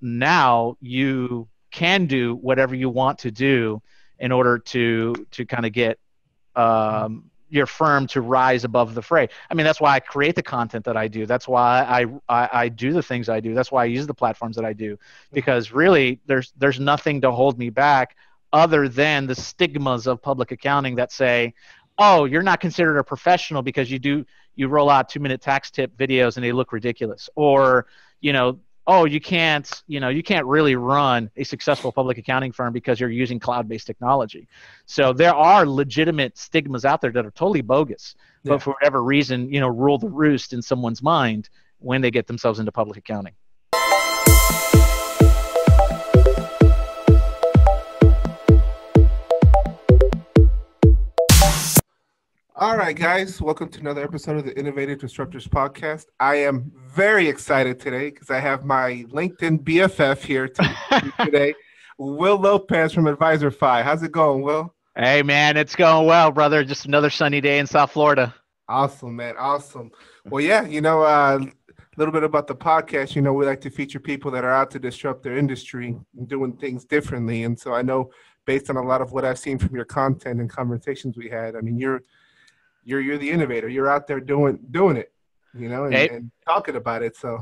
now you can do whatever you want to do in order to kind of get your firm to rise above the fray. I mean, that's why I create the content that I do. That's why I do the things I do. That's why I use the platforms that I do, because really there's nothing to hold me back other than the stigmas of public accounting that say, oh, you're not considered a professional because you roll out 2-minute tax tip videos and they look ridiculous. Or, oh, you can't really run a successful public accounting firm because you're using cloud-based technology. So there are legitimate stigmas out there that are totally bogus, but for whatever reason, rule the roost in someone's mind when they get themselves into public accounting. All right, guys, welcome to another episode of the Innovative Disruptors Podcast. I am very excited today because I have my LinkedIn BFF here today, Will Lopez from AdvisorFi. How's it going, Will? Hey, man, it's going well, brother. Just another sunny day in South Florida. Awesome, man. Awesome. Well, yeah, a little bit about the podcast. We like to feature people that are out to disrupt their industry and doing things differently. And so I know based on a lot of what I've seen from your content and conversations we had, I mean, you're the innovator. You're out there doing it, and talking about it. So,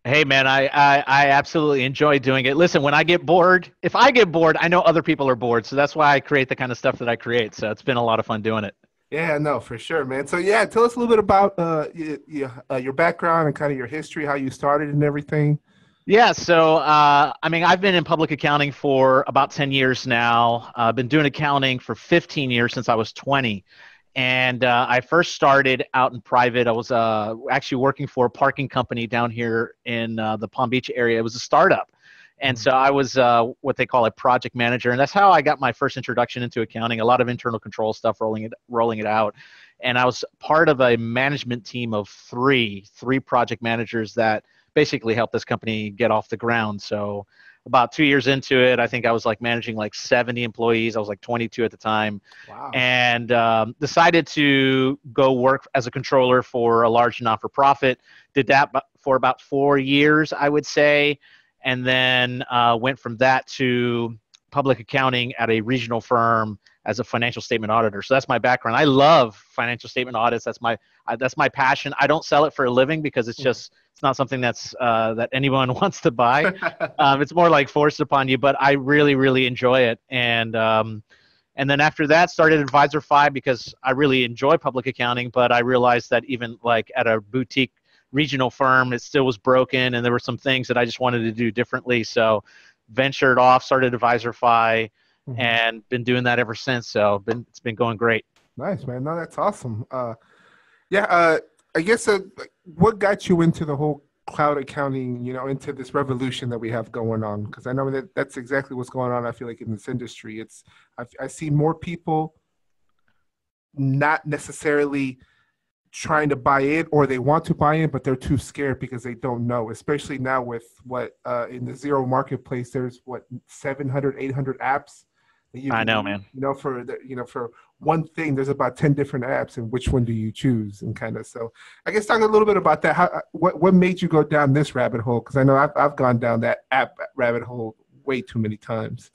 hey, man, I absolutely enjoy doing it. Listen, when I get bored, if I get bored, I know other people are bored. So that's why I create the kind of stuff that I create. So it's been a lot of fun doing it. Yeah, no, for sure, man. So yeah, tell us a little bit about your background and kind of your history, how you started and everything. Yeah, so I've been in public accounting for about 10 years now. I've been doing accounting for 15 years since I was 20. And I first started out in private. I was actually working for a parking company down here in the Palm Beach area. It was a startup. And so I was what they call a project manager. And that's how I got my first introduction into accounting, a lot of internal control stuff, rolling it out. And I was part of a management team of three project managers that basically helped this company get off the ground. So about 2 years into it, I think I was managing 70 employees. I was 22 at the time. Wow. And decided to go work as a controller for a large not-for-profit. Did that for about 4 years, I would say. And then went from that to public accounting at a regional firm as a financial statement auditor. So that's my background. I love financial statement audits. That's my passion. I don't sell it for a living because it's not something that's that anyone wants to buy. It's more forced upon you, but I really, really enjoy it. And then after that, started AdvisorFi because I really enjoy public accounting, but I realized that even at a boutique regional firm, it still was broken, and there were some things that I just wanted to do differently. So ventured off, started AdvisorFi, and been doing that ever since. So it's been going great. Nice, man. No, that's awesome. I guess what got you into the whole cloud accounting, into this revolution that we have going on? Because I know that's exactly what's going on. I feel like in this industry, I see more people not necessarily trying to buy in, or they want to buy in, but they're too scared because they don't know, especially now with what in the zero marketplace, there's 700, 800 apps. I know, man. For one thing, there's about 10 different apps, and which one do you choose? And kind of, so I guess talk a little bit about that. What made you go down this rabbit hole? Because I know I've gone down that app rabbit hole way too many times.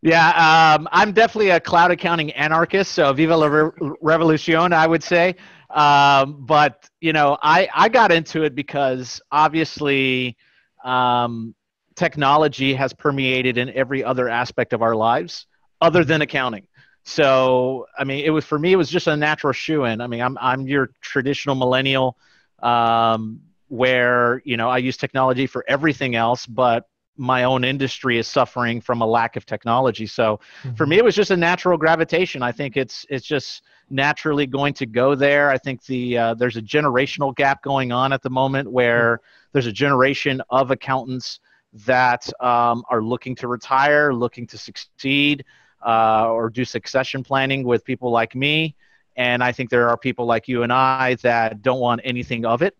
Yeah, I'm definitely a cloud accounting anarchist. So viva la revolucion, I would say. But I got into it because obviously technology has permeated in every other aspect of our lives other than accounting. So, it was just a natural shoo-in. I'm your traditional millennial where, I use technology for everything else, but my own industry is suffering from a lack of technology. So for me, it was just a natural gravitation. I think it's just naturally going to go there. I think there's a generational gap going on at the moment where there's a generation of accountants that are looking to retire, looking to succeed, or do succession planning with people like me. And I think there are people like you and I that don't want anything of it.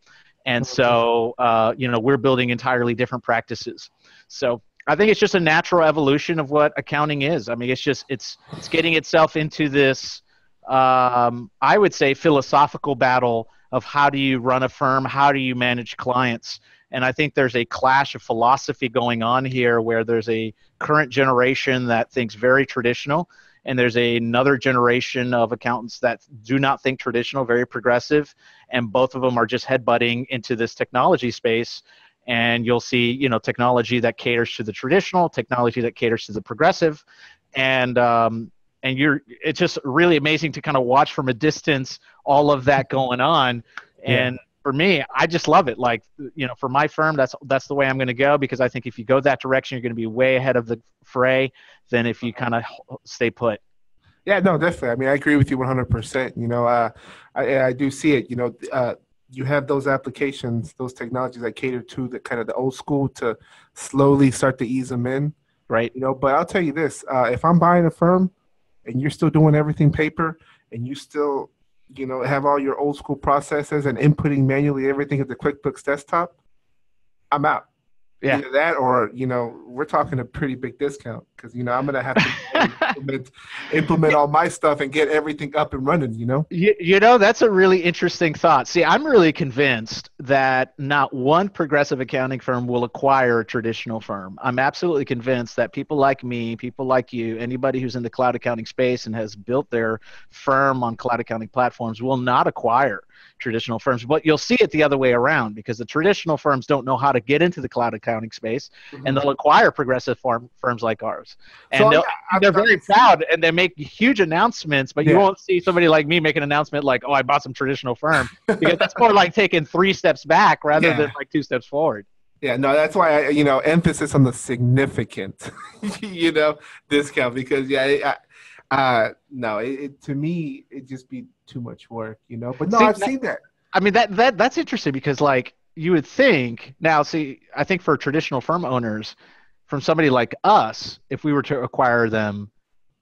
And so, we're building entirely different practices. So I think it's just a natural evolution of what accounting is. It's getting itself into this, I would say, philosophical battle of how do you run a firm? How do you manage clients? And I think there's a clash of philosophy going on here where there's a current generation that thinks very traditional, and there's another generation of accountants that do not think traditional, very progressive, and both of them are just headbutting into this technology space. And you'll see, you know, technology that caters to the traditional, technology that caters to the progressive, and it's just really amazing to kind of watch from a distance all of that going on. And for me, I just love it. Like, you know, for my firm, that's the way I'm going to go, because I think if you go that direction, you're going to be way ahead of the fray than if you kind of stay put. Yeah, no, definitely. I mean, I agree with you 100%. You know, I do see it. You know, you have those applications, those technologies that cater to the kind of the old school to slowly start to ease them in. Right. You know, but I'll tell you this: if I'm buying a firm and you're still doing everything paper and you still, you know, have all your old school processes and inputting manually everything at the QuickBooks desktop, I'm out. Yeah. Either that, or, you know, we're talking a pretty big discount, because, you know, I'm going to have to implement all my stuff and get everything up and running, you know? You know, that's a really interesting thought. See, I'm really convinced that not one progressive accounting firm will acquire a traditional firm. I'm absolutely convinced that people like me, people like you, anybody who's in the cloud accounting space and has built their firm on cloud accounting platforms will not acquire traditional firms. But you'll see it the other way around, because the traditional firms don't know how to get into the cloud accounting space, and they'll acquire progressive firms like ours. And so, they're very proud, and they make huge announcements, but you won't see somebody like me make an announcement like, oh, I bought some traditional firm, because that's more like taking 3 steps back rather than like 2 steps forward. Yeah, no, that's why you know, emphasis on the significant, you know, discount, because no, to me, it just be too much work, you know. But no, I've seen that. I mean, that's interesting, because like you would think now. See, I think for traditional firm owners, from somebody like us, if we were to acquire them,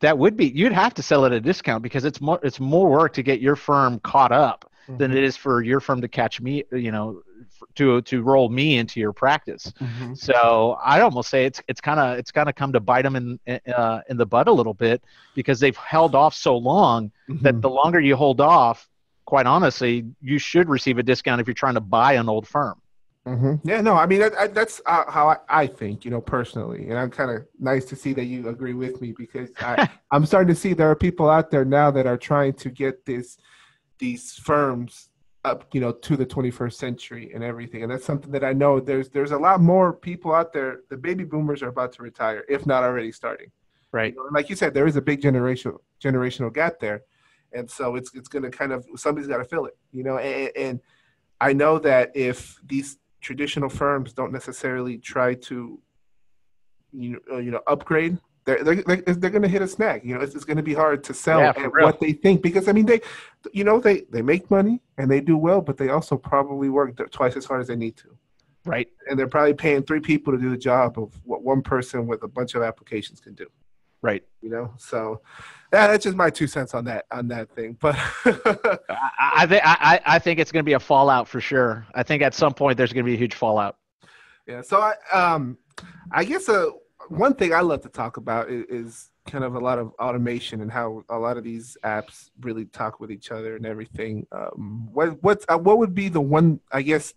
that would be, you'd have to sell at a discount, because it's more work to get your firm caught up than it is for your firm to catch me, you know, to roll me into your practice. So I'd almost say it's kind of come to bite them in the butt a little bit, because they've held off so long that the longer you hold off, quite honestly, you should receive a discount if you're trying to buy an old firm. Yeah, no, I mean, that's how I think, you know, personally. And I'm kind of nice to see that you agree with me, because I'm starting to see there are people out there now that are trying to get these firms up, you know, to the 21st century and everything. And that's something that I know there's a lot more people out there. The baby boomers are about to retire, if not already starting. Right. You know, and like you said, there is a big generational gap there. And so it's going to kind of, somebody's got to fill it, you know, and I know that if these traditional firms don't necessarily try to, you know, upgrade, they're going to hit a snag. You know, it's going to be hard to sell at what they think, because I mean, they make money and they do well, but they also probably work twice as hard as they need to. Right. And they're probably paying 3 people to do the job of what one person with a bunch of applications can do. Right. You know, so that's just my 2 cents on that thing. But I think it's going to be a fallout for sure. I think at some point there's going to be a huge fallout. Yeah. So I guess one thing I love to talk about is kind of a lot of automation and how a lot of these apps really talk with each other and everything. What would be the one, I guess,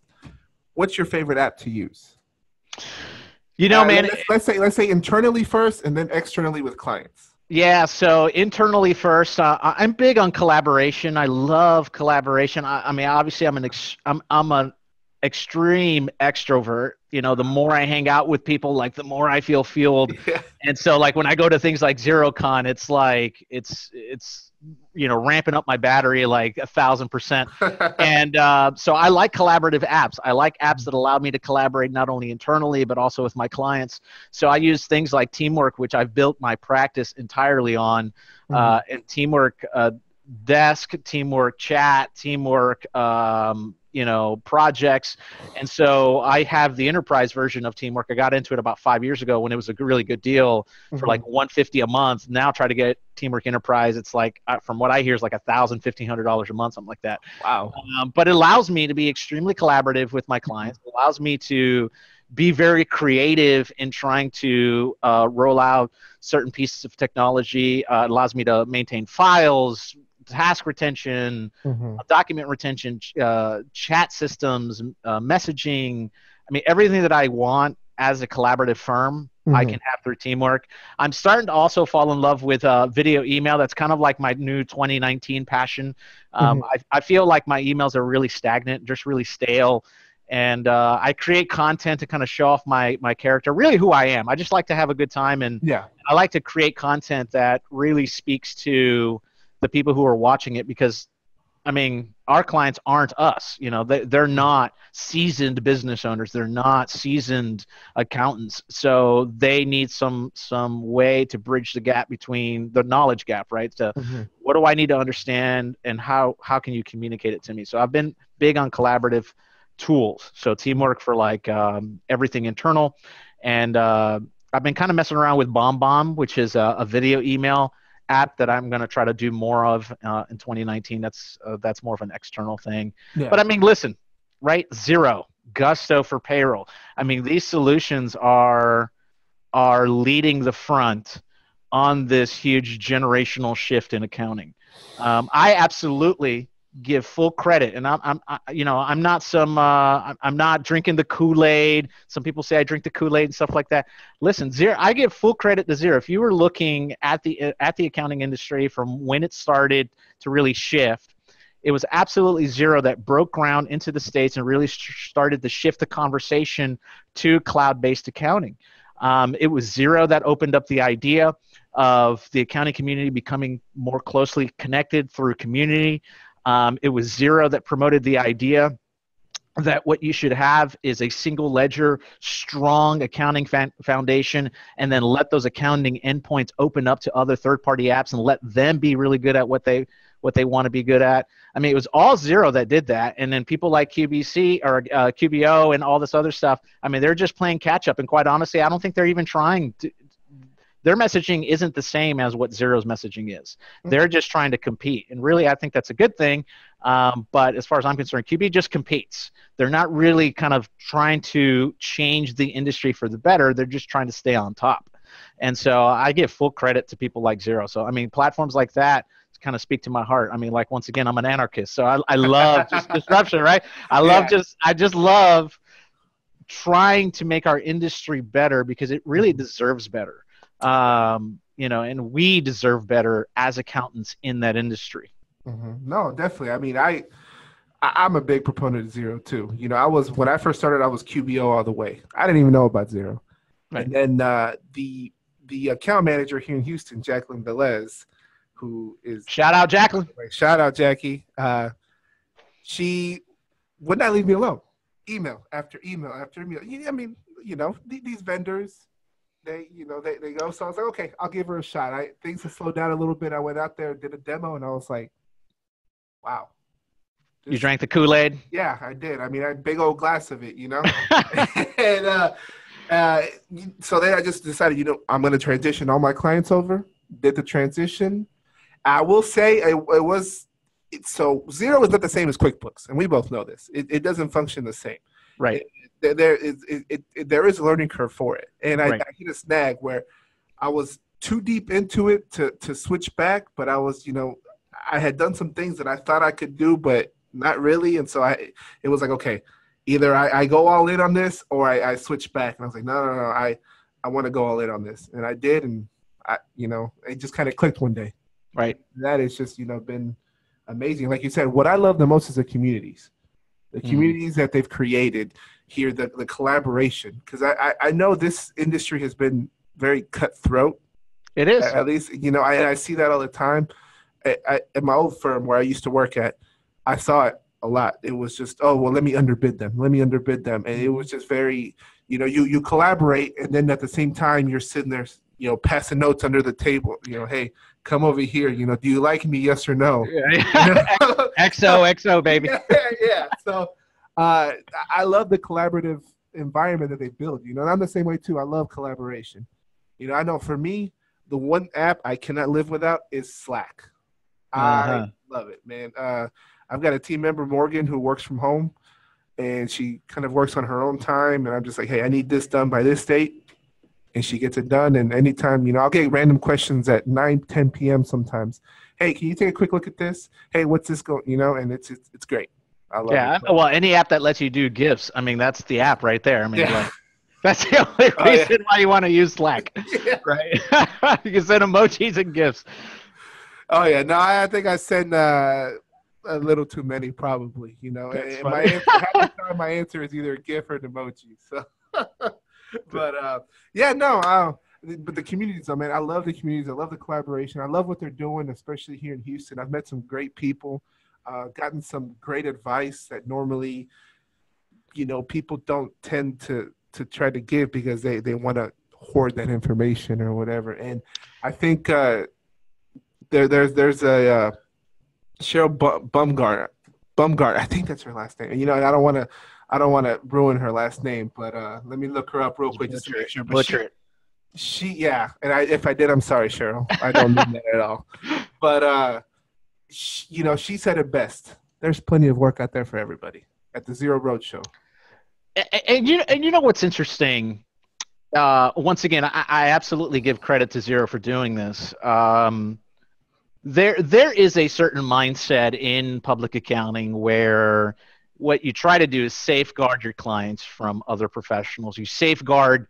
what's your favorite app to use? You know, man, let's say internally first and then externally with clients. Yeah, so internally first, I'm big on collaboration. I love collaboration. I mean, obviously, I'm an extreme extrovert. You know, the more I hang out with people, like the more I feel fueled. Yeah. And so, like when I go to things like XeroCon, it's like it's you know, ramping up my battery like 1,000%. And so I like collaborative apps. I like apps that allow me to collaborate not only internally, but also with my clients. So I use things like Teamwork, which I've built my practice entirely on, and Teamwork Desk, Teamwork Chat, Teamwork, you know, projects. And so I have the enterprise version of Teamwork. I got into it about 5 years ago when it was a really good deal for like $150 a month. Now try to get Teamwork Enterprise. It's like, from what I hear, is like $1,000, $1,500 a month, something like that. Wow. But it allows me to be extremely collaborative with my clients. It allows me to be very creative in trying to roll out certain pieces of technology. It allows me to maintain files, task retention, document retention, chat systems, messaging. I mean, everything that I want as a collaborative firm, I can have through teamwork. I'm starting to also fall in love with video email. That's kind of like my new 2019 passion. I feel like my emails are really stagnant, just really stale. And I create content to kind of show off my character, really who I am. I just like to have a good time, and I like to create content that really speaks to the people who are watching it, because I mean, our clients aren't us. You know, they're not seasoned business owners. They're not seasoned accountants. So they need some way to bridge the gap between the knowledge gap, right? So what do I need to understand, and how can you communicate it to me? So I've been big on collaborative tools. So teamwork for like everything internal. And I've been kind of messing around with BombBomb, which is a video email app that I'm going to try to do more of in 2019. That's more of an external thing. But I mean, listen, right? Xero, Gusto for payroll. I mean, these solutions are leading the front on this huge generational shift in accounting. I absolutely give full credit, and I'm not drinking the Kool-Aid. Some people say I drink the Kool-Aid and stuff like that. Listen, Xero, I give full credit to Xero. If you were looking at the accounting industry from when it started to really shift, it was absolutely Xero that broke ground into the States and really started to shift the conversation to cloud-based accounting. It was Xero that opened up the idea of the accounting community becoming more closely connected through community. It was Xero that promoted the idea that what you should have is a single ledger, strong accounting foundation, and then let those accounting endpoints open up to other third-party apps and let them be really good at what they want to be good at. I mean, it was all Xero that did that, and then people like QBC or QBO and all this other stuff, I mean, they're just playing catch-up, and quite honestly, I don't think they're even trying to. Their messaging isn't the same as what Xero's messaging is. They're just trying to compete. And really, I think that's a good thing. But as far as I'm concerned, QB just competes. They're not really kind of trying to change the industry for the better. They're just trying to stay on top. And so I give full credit to people like Xero. So, I mean, platforms like that kind of speak to my heart. I mean, like, once again, I'm an anarchist. So I love just disruption, right? I just love trying to make our industry better, because it really deserves better. And we deserve better as accountants in that industry. No, definitely. I mean, I'm a big proponent of Xero too. You know, when I first started, I was QBO all the way. I didn't even know about Xero. Right. And then the account manager here in Houston, Jacqueline Velez, who is shout out Jacqueline. Shout out Jackie. She would not leave me alone. Email after email after email. I mean, these vendors. They go. So I was like, okay, I'll give her a shot. Things have slowed down a little bit. I went out there, did a demo, and I was like, wow. You drank the Kool-Aid? Yeah, I did. I mean, I had a big old glass of it, And so then I just decided, I'm going to transition all my clients over. Did the transition. I will say so Xero is not the same as QuickBooks, and we both know this. It doesn't function the same. Right. There is a learning curve for it. And I hit a snag where I was too deep into it to switch back, but I was, I had done some things that I thought I could do, but not really. And so it was like, okay, either I go all in on this or I switch back. And I was like, no, I want to go all in on this. And I did. And it just kind of clicked one day. Right. That has just, been amazing. Like you said, what I love the most is the communities. The communities that they've created here, the collaboration. Because I know this industry has been very cutthroat. It is. At least, I see that all the time. At my old firm where I used to work at, I saw it a lot. It was just, oh, well, let me underbid them. And it was just very, you collaborate, and then at the same time, you're sitting there, passing notes under the table, hey, come over here, do you like me, yes or no? XO, baby. Yeah. So I love the collaborative environment that they build, and I'm the same way too. I love collaboration. I know for me, the one app I cannot live without is Slack. I love it, man. I've got a team member, Morgan, who works from home, and she kind of works on her own time, and I'm just like, hey, I need this done by this date. And she gets it done. And anytime, I'll get random questions at 9, 10 p.m. sometimes. Hey, can you take a quick look at this? Hey, what's this going? And it's great. I love it. Yeah. Well, any app that lets you do GIFs, I mean, that's the app right there. I mean, Yeah. like, that's the only Oh yeah. reason why you want to use Slack, Yeah. right? You can send emojis and GIFs. Oh yeah. No, I think I send a little too many, probably. You know, That's and my funny. answer half the time my answer is either a GIF or an emoji. So, but yeah, no. But the communities, I mean, I love the communities. I love the collaboration. I love what they're doing, especially here in Houston. I've met some great people, gotten some great advice that normally, people don't tend to try to give because they want to hoard that information or whatever. And I think there's a Cheryl Bumgart. I think that's her last name. And I don't want to ruin her last name, but let me look her up real quick just to make sure. Butcher it. Yeah, and if I did, I'm sorry, Cheryl. I don't mean that at all. But she said it best. There's plenty of work out there for everybody at the Zero Road Show. And you know what's interesting? Once again, I absolutely give credit to Zero for doing this. There is a certain mindset in public accounting where what you try to do is safeguard your clients from other professionals. You safeguard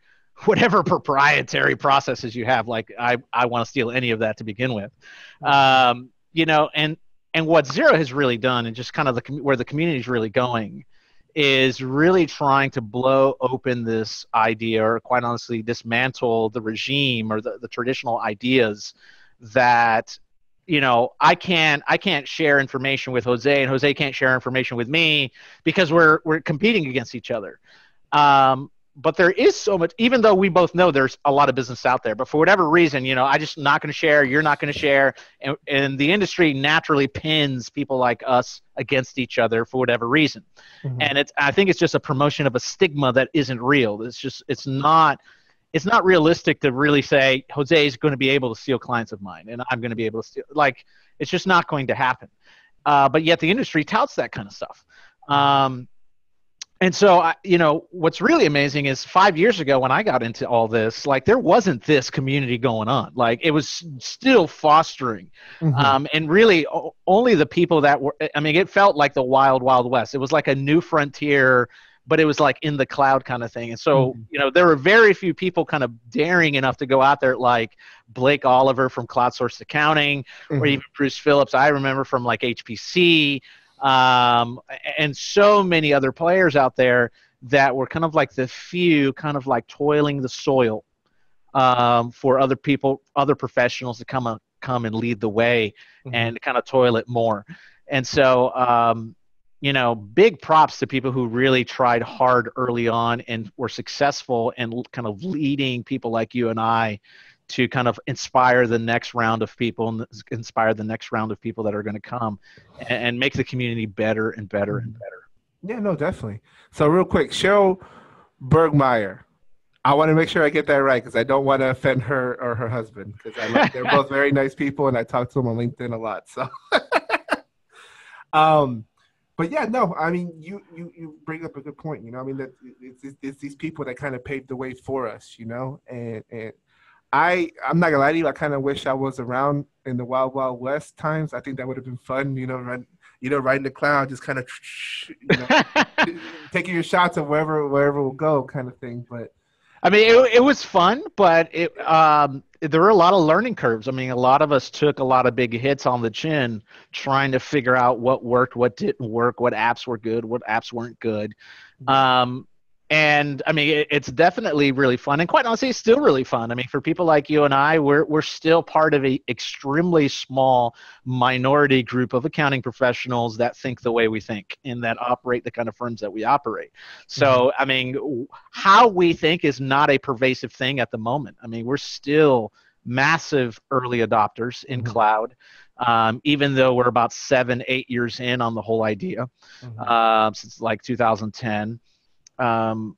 whatever proprietary processes you have. Like I want to steal any of that to begin with. And what Zero has really done, and just kind of where the community is really going, is really trying to blow open this idea, or quite honestly dismantle the regime or the traditional ideas that I can't share information with Jose, and Jose can't share information with me because we're competing against each other. But there is so much, even though we both know there's a lot of business out there, but for whatever reason, I just not going to share, you're not going to share. And the industry naturally pins people like us against each other for whatever reason. Mm-hmm. And I think it's just a promotion of a stigma that isn't real. It's not realistic to really say Jose is going to be able to steal clients of mine and I'm going to be able to steal. Like, it's just not going to happen. But yet the industry touts that kind of stuff. And so, what's really amazing is 5 years ago when I got into all this, like, there wasn't this community going on. Like, it was still fostering. Mm-hmm. And really only the people that were, it felt like the wild, wild west. It was like a new frontier, but it was like in the cloud kind of thing. And so, mm-hmm. There were very few people kind of daring enough to go out there, like Blake Oliver from Cloud Source Accounting, mm-hmm. or even Bruce Phillips. I remember from like HPC, and so many other players out there that were kind of like the few kind of like toiling the soil, for other people, other professionals to come and lead the way, mm-hmm. and kind of toil it more. And so, big props to people who really tried hard early on and were successful and kind of leading people like you and I to kind of inspire the next round of people and inspire the next round of people that are going to come and make the community better and better and better. Yeah, no, definitely. So real quick, Cheryl Bergmeyer. I want to make sure I get that right because I don't want to offend her or her husband because they're both very nice people and I talk to them on LinkedIn a lot. So, but yeah, no, you bring up a good point. That it's these people that kind of paved the way for us, and I'm not gonna lie to you. I kind of wish I was around in the Wild Wild West times. I think that would have been fun. Riding the cloud, just kind of, taking your shots of wherever we'll go, kind of thing. But it was fun, but there were a lot of learning curves. A lot of us took a lot of big hits on the chin trying to figure out what worked, what didn't work, what apps were good, what apps weren't good. And it's definitely really fun, and quite honestly, it's still really fun. For people like you and I, we're still part of a extremely small minority group of accounting professionals that think the way we think and that operate the kind of firms that we operate. So, mm-hmm. How we think is not a pervasive thing at the moment. We're still massive early adopters in mm-hmm. cloud, even though we're about 7-8 years in on the whole idea, mm-hmm. Since like 2010. And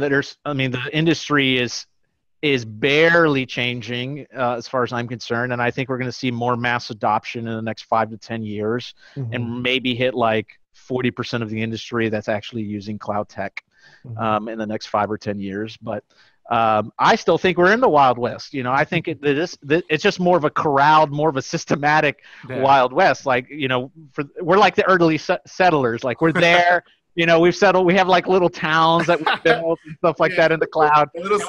there's, the industry is barely changing, as far as I'm concerned. And I think we're going to see more mass adoption in the next 5 to 10 years, mm-hmm. and maybe hit like 40% of the industry that's actually using cloud tech, mm-hmm. In the next 5 or 10 years. But, I still think we're in the Wild West. I think it's just more of a corralled, more of a systematic Wild West. Like, we're like the early settlers. Like, we're there. We've settled. We have like little towns that we built and stuff like that in the cloud. We're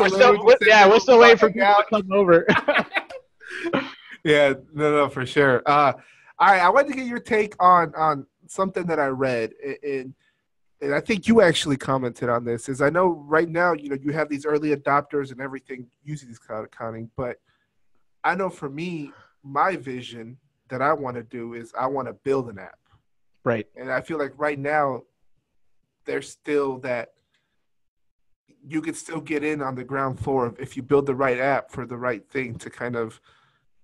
still waiting for people to come over. Yeah, no, for sure. All right, I wanted to get your take on something that I read, and I think you actually commented on this. Is I know right now, you have these early adopters and everything using these cloud accounting, but I know for me, my vision that I want to do is I want to build an app. Right. And I feel like right now, there's still that you can still get in on the ground floor if you build the right app for the right thing to kind of,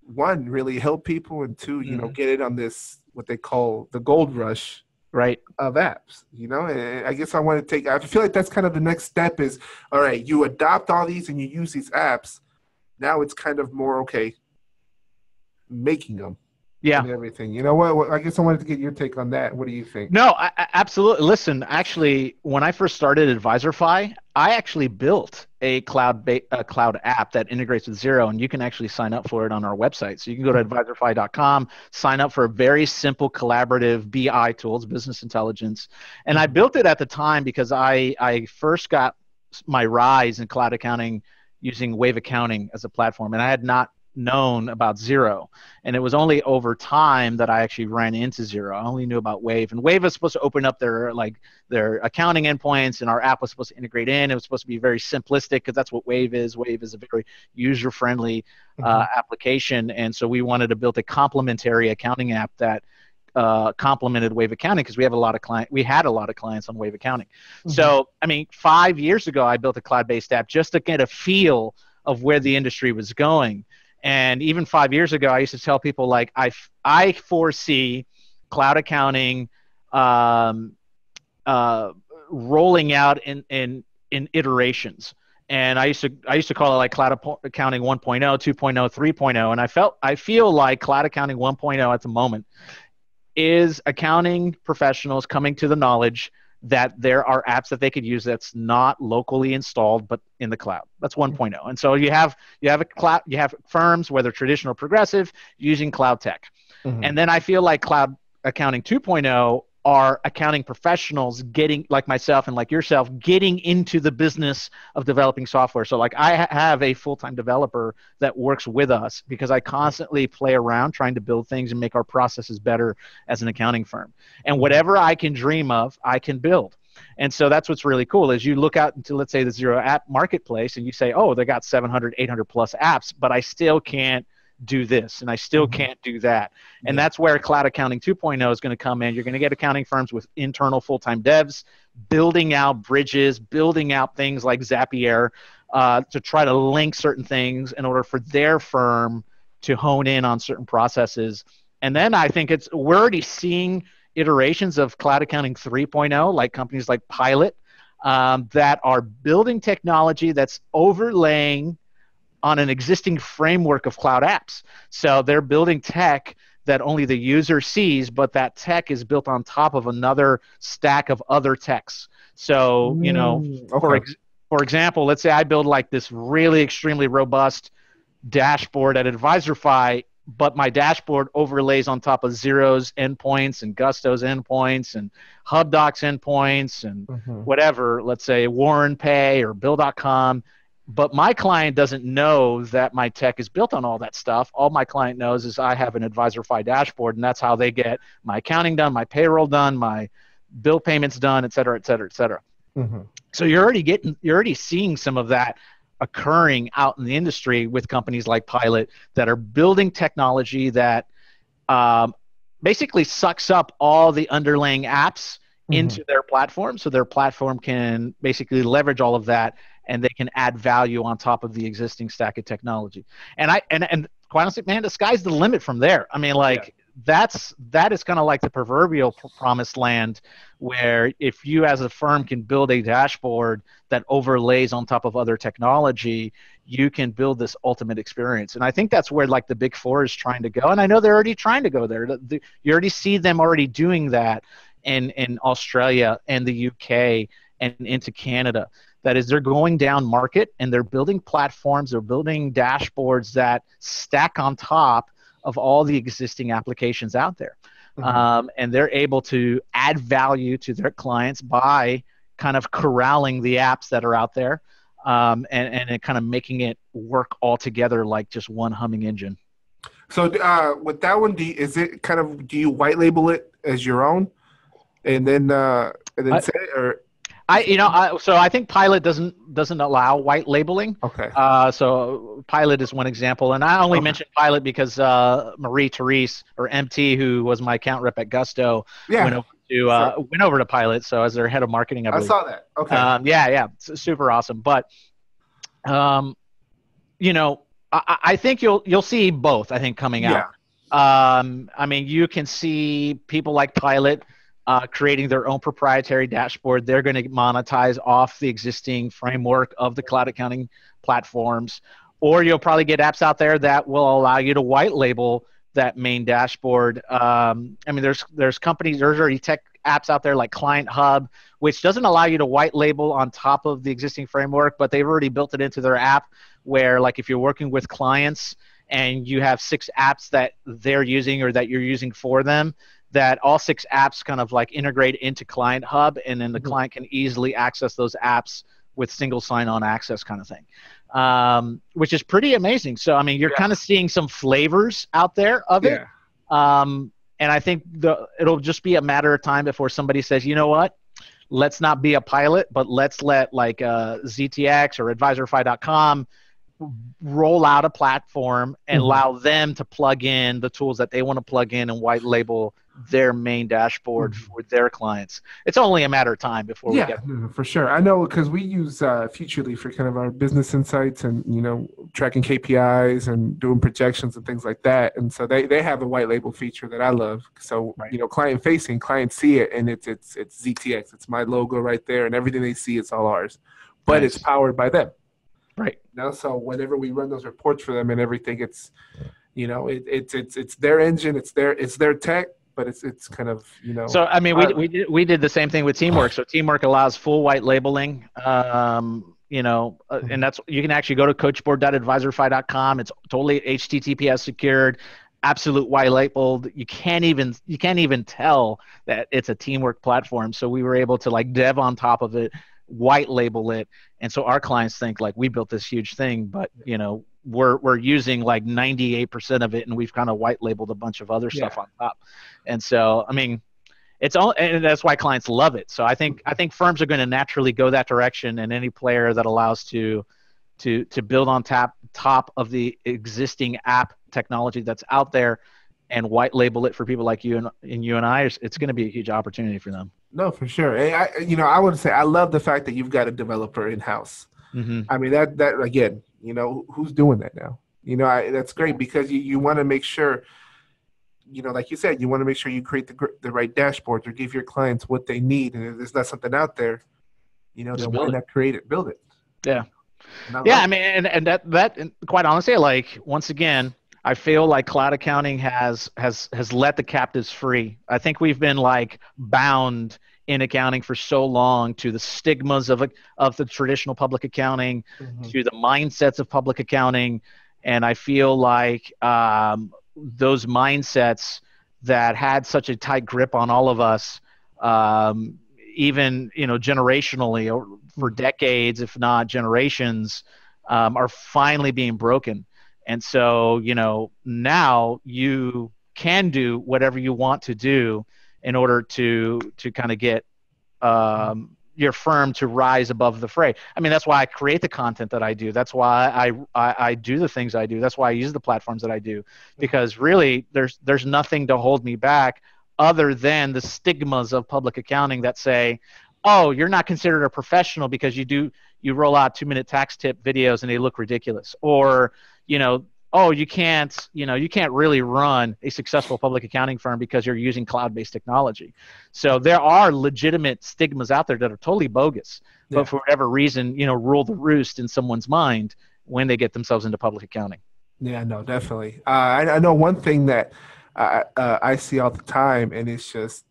one, really help people, and two, get in on this, what they call the gold rush, right, of apps. And I guess I feel like that's kind of the next step is, all right, you adopt all these and you use these apps. Now it's kind of more, okay, making them. Yeah. And everything. You know what? I guess I wanted to get your take on that. What do you think? No, absolutely. Listen, actually, when I first started Advisorify, I actually built a cloud app that integrates with Xero, and you can actually sign up for it on our website. So you can go to advisorify.com, sign up for a very simple collaborative BI tools, business intelligence. And I built it at the time because I first got my rise in cloud accounting using Wave Accounting as a platform, and I had not known about Xero, and it was only over time that I actually ran into Xero. I only knew about Wave, and Wave was supposed to open up their accounting endpoints, and our app was supposed to integrate in. It was supposed to be very simplistic because that's what Wave is. Wave is a very user-friendly application, and so we wanted to build a complementary accounting app that complemented Wave Accounting because we had a lot of clients on Wave Accounting. So, 5 years ago, I built a cloud-based app just to get a feel of where the industry was going. And even 5 years ago, I used to tell people, like, I foresee cloud accounting rolling out in iterations. And I used to call it like cloud accounting 1.0, 2.0, 3.0. And I feel like cloud accounting 1.0 at the moment is accounting professionals coming to the knowledge that there are apps that they could use that's not locally installed but in the cloud. That's 1.0. And so you have firms, whether traditional or progressive, using cloud tech. And then I feel like cloud accounting 2.0 are accounting professionals getting, like myself and like yourself, getting into the business of developing software. So like I have a full-time developer that works with us because I constantly play around trying to build things and make our processes better as an accounting firm. And whatever I can dream of, I can build. And so that's what's really cool is you look out into, let's say, the Xero app marketplace and you say, oh, they got 700, 800 plus apps, but I still can't do this and I still can't do that. And that's where cloud accounting 2.0 is going to come in. You're going to get accounting firms with internal full-time devs building out bridges, building out things like Zapier to try to link certain things in order for their firm to hone in on certain processes. And then I think we're already seeing iterations of cloud accounting 3.0, like companies like Pilot that are building technology that's overlaying on an existing framework of cloud apps. So they're building tech that only the user sees, but that tech is built on top of another stack of other techs. So, for example, let's say I build like this really extremely robust dashboard at Advisorify, but my dashboard overlays on top of Xero's endpoints and Gusto's endpoints and HubDoc's endpoints and whatever, let's say Warren Pay or Bill.com. But my client doesn't know that my tech is built on all that stuff. All my client knows is I have an Advisorify dashboard, and that's how they get my accounting done, my payroll done, my bill payments done, et cetera, et cetera, et cetera. So you're already seeing some of that occurring out in the industry with companies like Pilot that are building technology that basically sucks up all the underlying apps into their platform, so their platform can basically leverage all of that, and they can add value on top of the existing stack of technology. And quite honestly, man, the sky's the limit from there. That is kind of like the proverbial promised land, where if you as a firm can build a dashboard that overlays on top of other technology, you can build this ultimate experience. And I think that's where like the Big Four is trying to go. And I know they're already trying to go there. You already see them already doing that in Australia and the UK and into Canada. That is, they're going down market and they're building platforms, they're building dashboards that stack on top of all the existing applications out there. And they're able to add value to their clients by kind of corralling the apps that are out there, and it kind of making it work all together like just one humming engine. So with that one, do you white label it as your own, and then say it, or? So I think Pilot doesn't allow white labeling. Okay. So Pilot is one example, and I only mentioned Pilot because Marie Therese, or MT, who was my account rep at Gusto, went over to Pilot. So as their head of marketing, I saw that. Okay. Yeah, it's super awesome. But I think you'll see both. I think coming out. I mean, you can see people like Pilot creating their own proprietary dashboard. They're going to monetize off the existing framework of the cloud accounting platforms. Or you'll probably get apps out there that will allow you to white label that main dashboard. I mean, there's companies, there's already tech apps out there like Client Hub, which doesn't allow you to white label on top of the existing framework, but they've already built it into their app where, like, if you're working with clients and you have 6 apps that they're using or that you're using for them, that all 6 apps kind of like integrate into Client Hub, and then the client can easily access those apps with single sign-on access kind of thing, which is pretty amazing. So, I mean, you're kind of seeing some flavors out there of it. And I think it'll just be a matter of time before somebody says, you know what, let's not be a Pilot, but let's let like ZTX or advisorify.com roll out a platform and allow them to plug in the tools that they want to plug in and white label their main dashboard for their clients. It's only a matter of time before we get there. For sure. I know, because we use Futurely for kind of our business insights and, tracking KPIs and doing projections and things like that. And so they have a white label feature that I love. So, client facing, clients see it, and it's ZTX. It's my logo right there, and everything they see, it's all ours. But it's powered by them. Right. So whenever we run those reports for them and everything, it's it's their engine, it's their tech, but it's kind of So I mean, we did the same thing with Teamwork. So Teamwork allows full white labeling. And that's, you can actually go to coachboard.advisorify.com. It's totally HTTPS secured, absolute white labeled. You can't even tell that it's a Teamwork platform. So we were able to like dev on top of it, white label it, and so our clients think like we built this huge thing, but we're using like 98% of it, and we've kind of white labeled a bunch of other stuff on top. And so I mean, and that's why clients love it. So I think firms are going to naturally go that direction, and any player that allows to build on top of the existing app technology that's out there and white label it for people like you and I, it's going to be a huge opportunity for them. No, for sure. And I would say I love the fact that you've got a developer in house. I mean, that again, who's doing that now? That's great, because you want to make sure, like you said, you want to make sure you create the right dashboards or give your clients what they need. And if there's not something out there, then why not create it, build it? Yeah. I mean, and that quite honestly, like, once again, I feel like cloud accounting has let the captives free. I think we've been like bound in accounting for so long to the stigmas of the traditional public accounting, to the mindsets of public accounting, and I feel like those mindsets that had such a tight grip on all of us, even generationally or for decades, if not generations, are finally being broken. And so, now you can do whatever you want to do in order to kind of get your firm to rise above the fray. I mean, that's why I create the content that I do. That's why I do the things I do. That's why I use the platforms that I do, because really there's nothing to hold me back other than the stigmas of public accounting that say, oh, you're not considered a professional because you roll out 2-minute tax tip videos and they look ridiculous. Or, oh, you can't really run a successful public accounting firm because you're using cloud-based technology. So there are legitimate stigmas out there that are totally bogus, but for whatever reason, rule the roost in someone's mind when they get themselves into public accounting. Yeah, no, definitely. I know one thing that I see all the time, and it's just,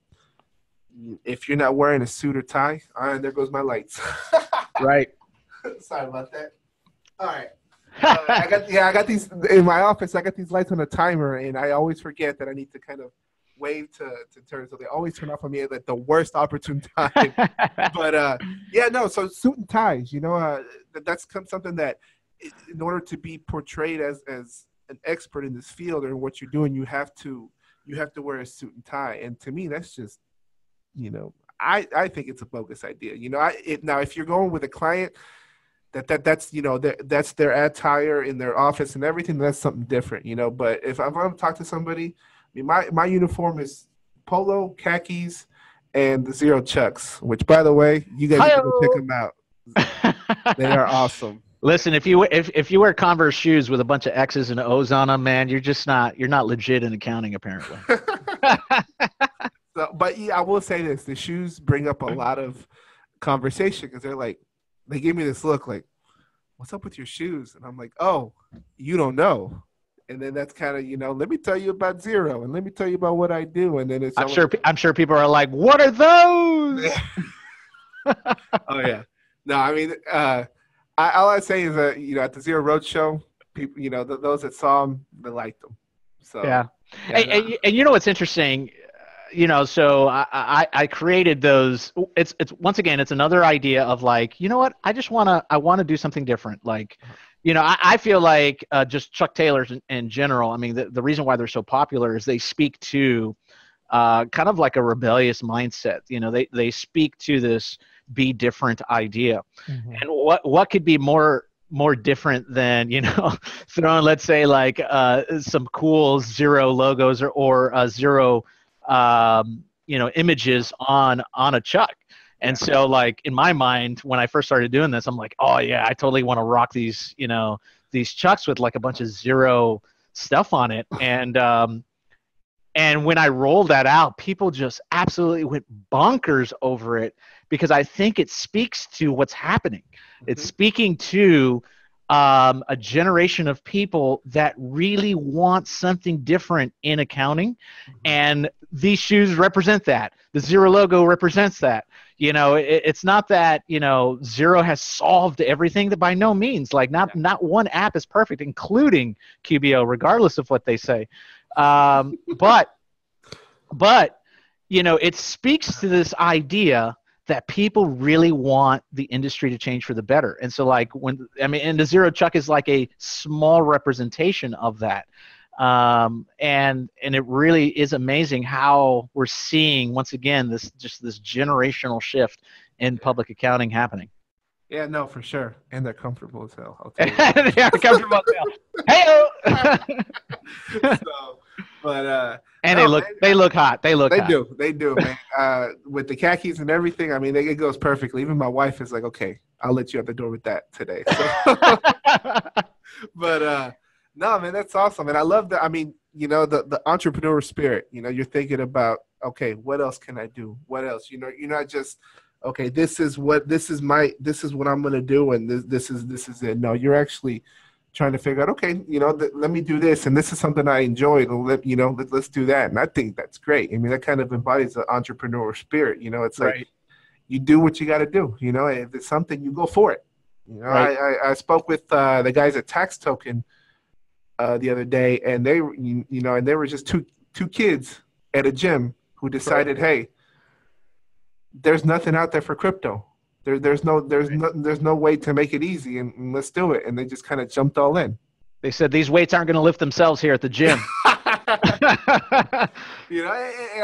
if you're not wearing a suit or tie, there goes my lights. Right. Sorry about that. All right. I got these in my office. I got these lights on a timer, and I always forget that I need to kind of wave to turn. So they always turn off on me at the worst opportune time. But yeah, no. So suit and ties, that's something that, in order to be portrayed as an expert in this field or in what you're doing, you have to wear a suit and tie. And to me, that's just, I think it's a bogus idea. Now if you're going with a client that's their attire in their office and everything, that's something different, But if I'm going to talk to somebody, I mean, my uniform is polo, khakis, and the zero chucks. Which, by the way, you guys need to check them out. They are awesome. Listen, if you wear Converse shoes with a bunch of X's and O's on them, man, you're not legit in accounting, apparently. But yeah, I will say this: the shoes bring up a lot of conversation because they give me this look like, "What's up with your shoes?" And I'm like, "Oh, you don't know." And then that's kind of, let me tell you about zero, and let me tell you about what I do. And then it's I'm sure people are like, "What are those?" Oh yeah, no, I mean, all I say is that at the Zero Roadshow, people, those that saw them, they liked them. So yeah. And what's interesting, so I created those. It's once again, it's another idea of like, you know what? I want to do something different. Like, I feel like just Chuck Taylors in general. I mean, the reason why they're so popular is they speak to kind of like a rebellious mindset. They speak to this be different idea. Mm-hmm. And what could be more different than throwing, let's say, like some cool zero logos or zero images on a Chuck. And so, like, in my mind, when I first started doing this, I'm like, oh yeah, I totally want to rock these Chucks with like a bunch of zero stuff on it. And when I rolled that out, people just absolutely went bonkers over it because I think it speaks to what's happening. Mm-hmm. It's speaking to a generation of people that really want something different in accounting. Mm-hmm. And these shoes represent that. The zero logo represents that. It's not that, zero has solved everything. That by no means. Like not one app is perfect, including QBO, regardless of what they say. But it speaks to this idea that people really want the industry to change for the better. And so and the zero Chuck is like a small representation of that. And it really is amazing how we're seeing, once again, this generational shift in public accounting happening. Yeah, no, for sure. And they're comfortable as hell. I'll tell you. They are comfortable as hell. Hey-o! And they look hot. They do, man. With the khakis and everything, I mean, it goes perfectly. Even my wife is like, okay, I'll let you out the door with that today. So. But no, man, that's awesome. And I love that. I mean, the entrepreneur spirit, you're thinking about, okay, what else can I do? What else? You're not just, okay, this is what I'm going to do. And this is it. No, you're actually trying to figure out, okay, let me do this. And this is something I enjoy. Let's do that. And I think that's great. I mean, that kind of embodies the entrepreneur spirit. It's like, right. You do what you got to do. If it's something, you go for it. Right. I spoke with the guys at Tax Token the other day, and they were just two kids at a gym who decided, right. Hey, there's nothing out there for crypto. There's no way to make it easy, and let's do it. And they just kind of jumped all in. They said these weights aren't going to lift themselves here at the gym. I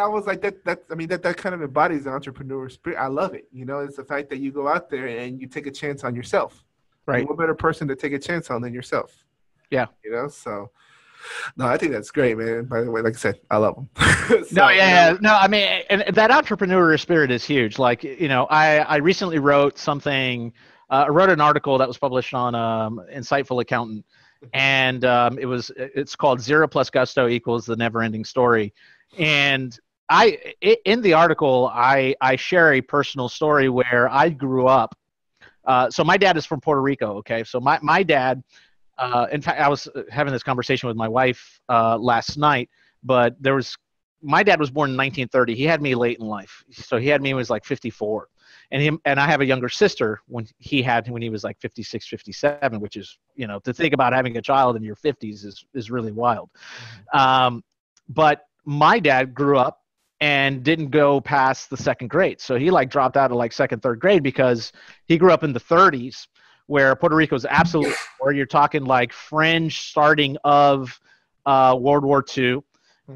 was like that kind of embodies the entrepreneur spirit. I love it. It's the fact that you go out there and you take a chance on yourself. Right. What better person to take a chance on than yourself? Yeah. So no, I think that's great, man. By the way, like I said, I love them. No, I mean, and that entrepreneurial spirit is huge. Like, I recently wrote something. I wrote an article that was published on Insightful Accountant, and it's called Zero Plus Gusto Equals the Never Ending Story. And in the article, I share a personal story where I grew up. So my dad is from Puerto Rico. Okay, so my dad. In fact, I was having this conversation with my wife last night, but my dad was born in 1930. He had me late in life. So he had me when he was like 54. and I have a younger sister when he was like 56, 57, which is, to think about having a child in your 50s is really wild. But my dad grew up and didn't go past the second grade. So he like dropped out of like second, third grade because he grew up in the 30s where Puerto Rico is absolutely, where you're talking like fringe starting of World War II.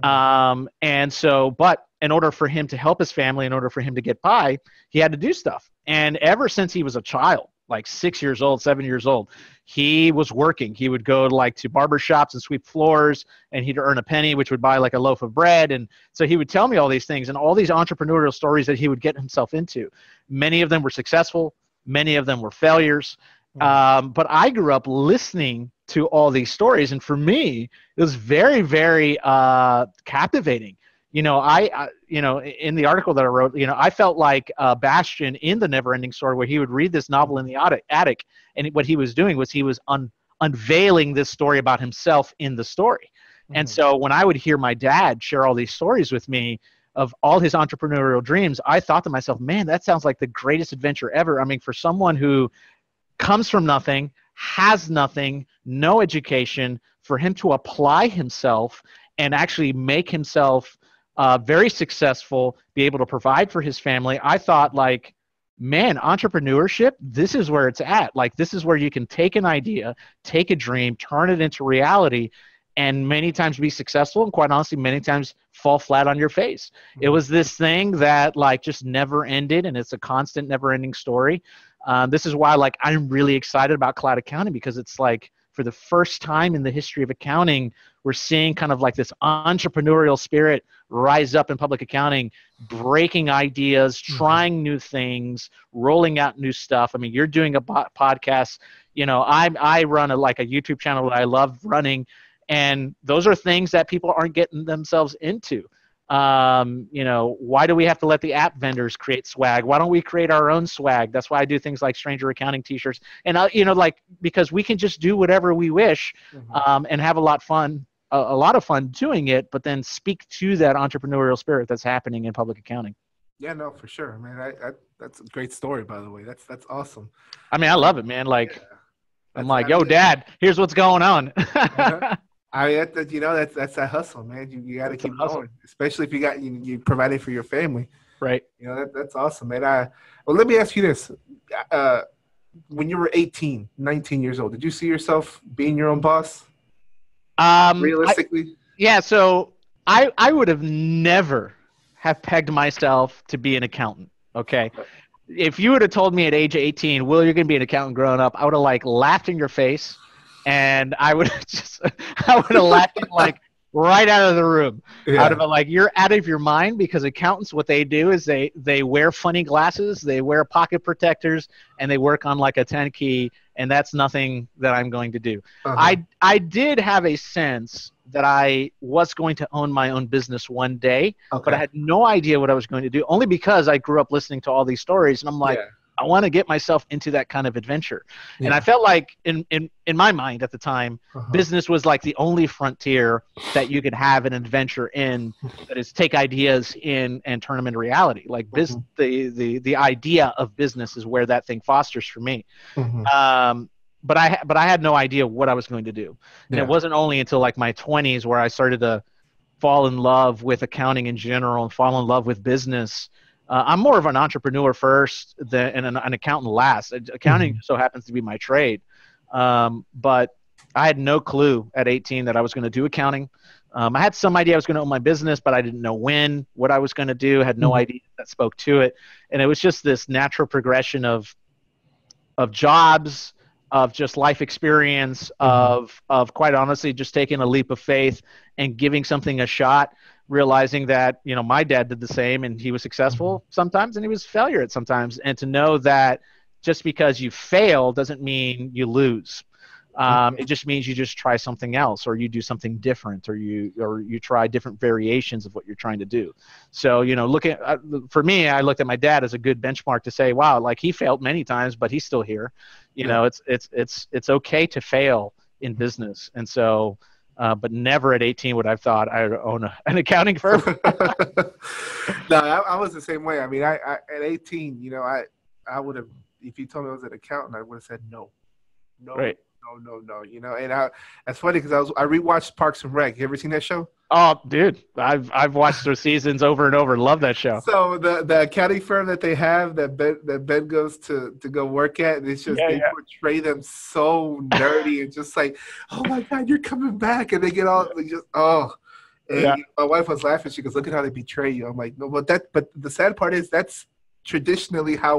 And so, but in order for him to help his family, in order for him to get by, he had to do stuff. And ever since he was a child, like 6 years old, 7 years old, he was working. He would go like to barber shops and sweep floors, and he'd earn a penny, which would buy like a loaf of bread. And so he would tell me all these things and all these entrepreneurial stories that he would get himself into. Many of them were successful. Many of them were failures. But I grew up listening to all these stories. And for me, it was very, very captivating. In the article that I wrote, I felt like Bastian in the Never-Ending Story, where he would read this novel in the attic, and what he was doing was he was unveiling this story about himself in the story. And so when I would hear my dad share all these stories with me of all his entrepreneurial dreams, I thought to myself, man, that sounds like the greatest adventure ever. I mean, for someone who comes from nothing, has nothing, no education, for him to apply himself and actually make himself very successful, be able to provide for his family. I thought like, man, entrepreneurship, this is where it's at. Like, this is where you can take an idea, take a dream, turn it into reality, and many times be successful. And quite honestly, many times fall flat on your face. It was this thing that like just never ended. And it's a constant never ending story. This is why like I'm really excited about cloud accounting, because it's like for the first time in the history of accounting, we're seeing kind of like this entrepreneurial spirit rise up in public accounting, breaking ideas, trying new things, rolling out new stuff. I mean, you're doing a podcast, I run a YouTube channel that I love running, and those are things that people aren't getting themselves into. Why do we have to let the app vendors create swag? Why don't we create our own swag? That's why I do things like Stranger Accounting t-shirts. And, because we can just do whatever we wish and have a lot of fun doing it, but then speak to that entrepreneurial spirit that's happening in public accounting. Yeah, no, for sure, man. That's a great story, by the way. That's awesome. I mean, I love it, man. Like, I'm like, yo, Dad, here's what's going on. I mean, that's that hustle, man. You got to keep going, especially if you provided for your family. Right. That's awesome, man. Well, let me ask you this. When you were 18, 19 years old, did you see yourself being your own boss? Realistically? So I would have never have pegged myself to be an accountant. Okay. If you would have told me at age 18, Will, you're going to be an accountant growing up, I would have laughed in your face. And I would have laughed right out of the room. Yeah. I would have been like, you're out of your mind, because accountants, what they do is they wear funny glasses, they wear pocket protectors, and they work on like a 10 key. And that's nothing that I'm going to do. I did have a sense that I was going to own my own business one day, but I had no idea what I was going to do, only because I grew up listening to all these stories. And I'm like, I want to get myself into that kind of adventure. And I felt like in my mind at the time, business was like the only frontier that you could have an adventure in, that is take ideas in and turn them into reality. Like the idea of business is where that thing fosters for me. But I had no idea what I was going to do. And it wasn't only until like my 20s where I started to fall in love with accounting in general and fall in love with business. I'm more of an entrepreneur first and an accountant last. Accounting so happens to be my trade. But I had no clue at 18 that I was going to do accounting. I had some idea I was going to own my business, but I didn't know what I was going to do. I had no idea that spoke to it. And it was just this natural progression of jobs, of just life experience, of quite honestly just taking a leap of faith and giving something a shot, realizing that, my dad did the same, and he was successful sometimes and he was failure at sometimes. And to know that just because you fail doesn't mean you lose. It just means you just try something else, or you do something different, or you try different variations of what you're trying to do. So, for me, I looked at my dad as a good benchmark to say, wow, like he failed many times, but he's still here. It's okay to fail in business. And so, but never at 18 would I have thought I would own an accounting firm. No, I was the same way. I mean, I at 18, I would have, if you told me I was an accountant, I would have said no. No, Right. no. You know, and that's funny because I rewatched Parks and Rec. You ever seen that show? Oh, dude, I've watched those seasons over and over. Love that show. So the accounting firm that they have that Ben goes to go work at, and it's just they portray them so nerdy and just like, oh my God, you're coming back, and they get all they just And my wife was laughing. She goes, "Look at how they betray you." I'm like, no, but the sad part is that's traditionally how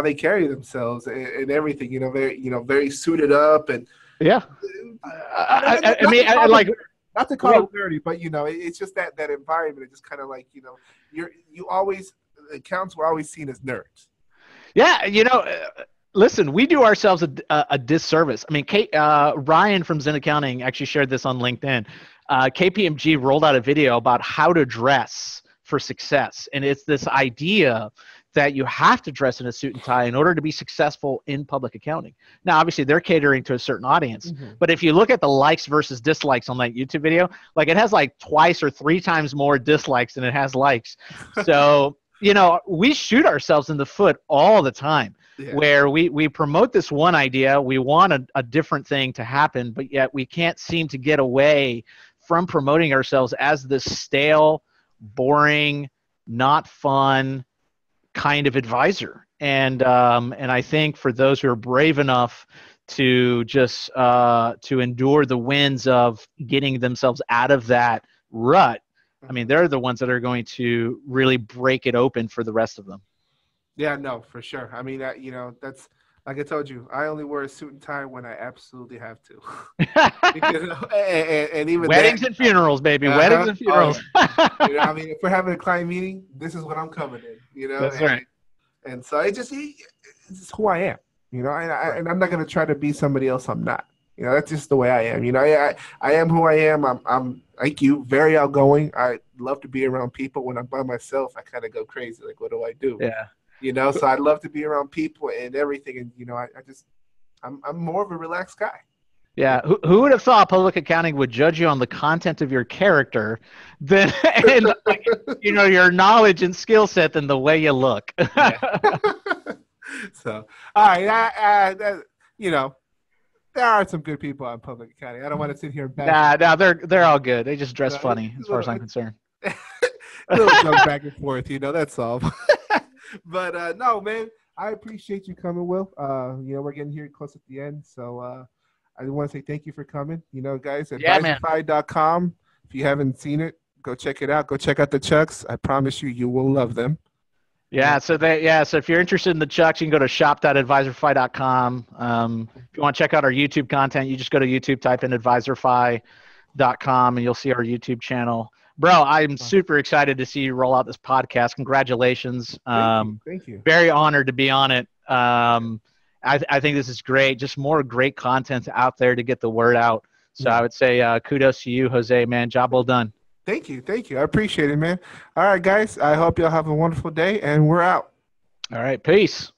they carry themselves and everything. You know, very suited up and I mean, like. Not to call it dirty, but it's just that environment. It just kind of like you always accounts were always seen as nerds. Yeah, listen, we do ourselves a disservice. I mean, Ryan from Zen Accounting actually shared this on LinkedIn. KPMG rolled out a video about how to dress for success, and it's this idea that you have to dress in a suit and tie in order to be successful in public accounting. Now, obviously, they're catering to a certain audience, but if you look at the likes versus dislikes on that YouTube video, like it has like twice or three times more dislikes than it has likes. So, we shoot ourselves in the foot all the time where we promote this one idea, we want a different thing to happen, but yet we can't seem to get away from promoting ourselves as this stale, boring, not fun kind of advisor. And I think for those who are brave enough to just to endure the winds of getting themselves out of that rut, I mean, they're the ones that are going to really break it open for the rest of them. Yeah, no, for sure. I mean, that's like I told you, I only wear a suit and tie when I absolutely have to. and even weddings and funerals, baby. Weddings and funerals. I mean, if we're having a client meeting, this is what I'm coming in. That's right. And so it's just who I am. And I'm not going to try to be somebody else I'm not. That's just the way I am. I am who I am. I'm like you, very outgoing. I love to be around people. When I'm by myself, I kind of go crazy. Like, what do I do? Yeah. So I'd love to be around people and everything. And, I'm more of a relaxed guy. Yeah. Who would have thought public accounting would judge you on the content of your character than, and, your knowledge and skill set than the way you look? So, all right. There are some good people on public accounting. I don't want to sit here and back. Nah, they're all good. They just dress funny, as far as I'm concerned. A little jump back and forth, that's all. But no, man, I appreciate you coming, Will. We're getting here close at the end, so I want to say thank you for coming. Guys, advisorfy.com. If you haven't seen it, go check it out. Go check out the Chucks. I promise you will love them. Yeah, so if you're interested in the Chucks, you can go to shop.advisorfy.com. If you want to check out our YouTube content, you just go to YouTube, type in advisorfy.com, and you'll see our YouTube channel. Bro, I'm super excited to see you roll out this podcast. Congratulations. Thank you. Very honored to be on it. I think this is great. Just more great content out there to get the word out. So I would say kudos to you, Jose, man. Job well done. Thank you. I appreciate it, man. All right, guys. I hope y'all have a wonderful day, and we're out. All right. Peace.